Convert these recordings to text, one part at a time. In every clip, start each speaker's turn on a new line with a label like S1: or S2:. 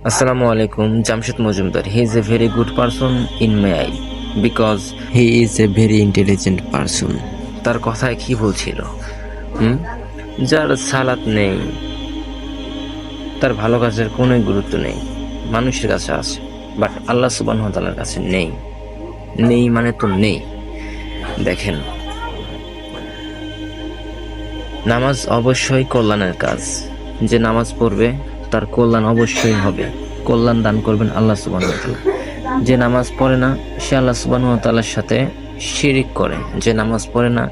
S1: Assalamu alaikum, Jamshid Mojumdar. He is a very good person in my eye because he is a very intelligent person. তার কথায় কি বলছিল? যার সালাত নেই, তার ভালো কাজের কোনো গুরুত্ব নেই, মানুষের কাছে আছে, বাট আল্লাহ সুবহানাহু ওয়া তাআলার কাছে নেই। নেই মানে তো নেই। দেখেন, নামাজ অবশ্যই কল্যাণের কাজ। যে নামাজ পড়বে তার কল্যাণ অবশ্যই হবে, কল্যাণ দান করবেন আল্লাহ সুবহানাহু ওয়া তাআলা। যে নামাজ পড়ে না সে আল্লাহ সুবহানাহু ওয়া তাআলার সাথে শিরিক করে, যে নামাজ পড়ে না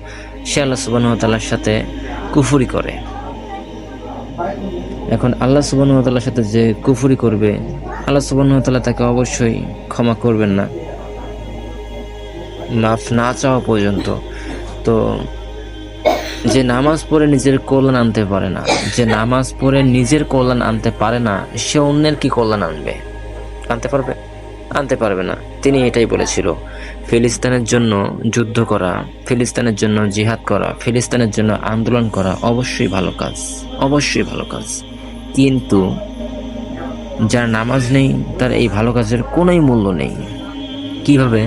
S1: সে আল্লাহ সুবহানাহু ওয়া তাআলার সাথে কুফরি করে। এখন আল্লাহ সুবহানাহু ওয়া তাআলার সাথে যে কুফরি করবে, আল্লাহ সুবহানাহু ওয়া তাআলা তাকে অবশ্যই ক্ষমা করবেন না, মাফ না চাওয়া পর্যন্ত। তো যে নামাজ পড়ে নিজের কল্যাণ আনতে পারে না, যে নামাজ পড়ে নিজের কল্যাণ আনতে পারে না, সে অন্যের কি কল্যাণ আনবে? আনতে পারবে? আনতে পারবে না। তিনি এটাই বলেছিল, ফিলিস্তিনের জন্য যুদ্ধ করা, ফিলিস্তিনের জন্য জিহাদ করা, ফিলিস্তিনের জন্য আন্দোলন করা অবশ্যই ভালো কাজ, অবশ্যই ভালো কাজ। কিন্তু যার নামাজ নেই তার এই ভালো কাজের কোনোই মূল্য নেই। কিভাবে?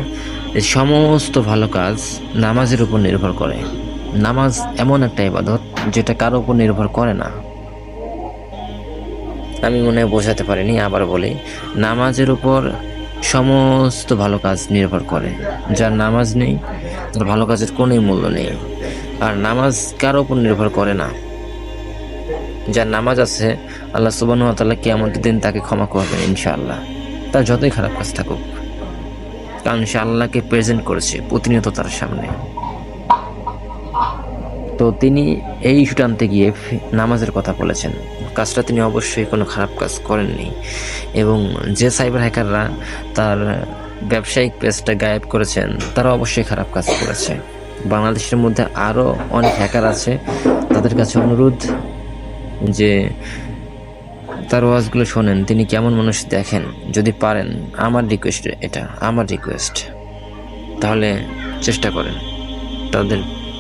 S1: সমস্ত ভালো কাজ নামাজের উপর নির্ভর করে। নামাজ এমন একটা ইবাদত যেটা কারো উপর নির্ভর করে না। আমি মনে হয় বোঝাতে পারিনি, আবার বলি, নামাজের উপর সমস্ত ভালো কাজ নির্ভর করে। যার নামাজ নেই তার ভালো কাজের কোনোই মূল্য নেই। আর নামাজ কারো উপর নির্ভর করে না। যার নামাজ আছে আল্লাহ সুবহানাহু ওয়া তাআলা কিয়ামতের দিন তাকে ক্ষমা করবেন ইনশাআল্লাহ, তার যতই খারাপ কাজ থাকুক, কারণ সে আল্লাহকে প্রেজেন্ট করেছে প্রতিনিয়ত তার সামনে। তো তিনি এই ইস্যুটা আনতে গিয়ে নামাজের কথা বলেছেন। কাজটা তিনি অবশ্যই কোনো খারাপ কাজ করেননি। এবং যে সাইবার হ্যাকাররা তার ব্যবসায়িক পেজটা গায়েব করেছেন তারা অবশ্যই খারাপ কাজ করেছে। বাংলাদেশের মধ্যে আরও অনেক হ্যাকার আছে, তাদের কাছে অনুরোধ যে তার ওয়াজগুলো শোনেন, তিনি কেমন মানুষ দেখেন। যদি পারেন, আমার রিকোয়েস্ট, এটা আমার রিকোয়েস্ট, তাহলে চেষ্টা করেন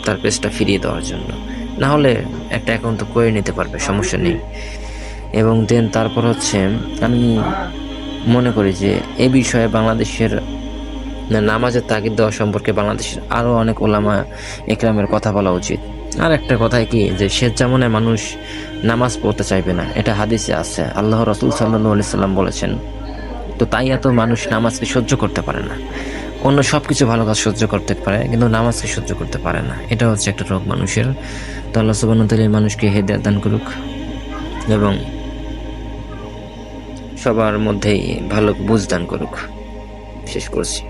S1: তার পেজটা ফিরিয়ে দেওয়ার জন্য। না হলে একটা অ্যাকাউন্ট তো করে নিতে পারবে, সমস্যা নেই। এবং দেন তারপর হচ্ছে, আমি মনে করি যে এ বিষয়ে বাংলাদেশের নামাজের তাগিদ দেওয়া সম্পর্কে বাংলাদেশের আরও অনেক ওলামা একরামের কথা বলা উচিত। আর একটা কথায় কি, যে শেষ জামানে মানুষ নামাজ পড়তে চাইবে না, এটা হাদিসে আছে, আল্লাহ রাসূল সাল্লাল্লাহু আলাইহি সাল্লাম বলেছেন। তো তাই এত মানুষ নামাজকে সহ্য করতে পারে না। অন্য সব কিছু ভালো কাজ সহ্য করতে পারে, কিন্তু নামাজকে সহ্য করতে পারে না। এটা হচ্ছে একটা রোগ মানুষের। তো আল্লাহ সুবহানাহু ওয়া তাআলা এই মানুষকে হেদায়েত দান করুক এবং সবার মধ্যেই ভালো বুঝ দান করুক। শেষ করছি।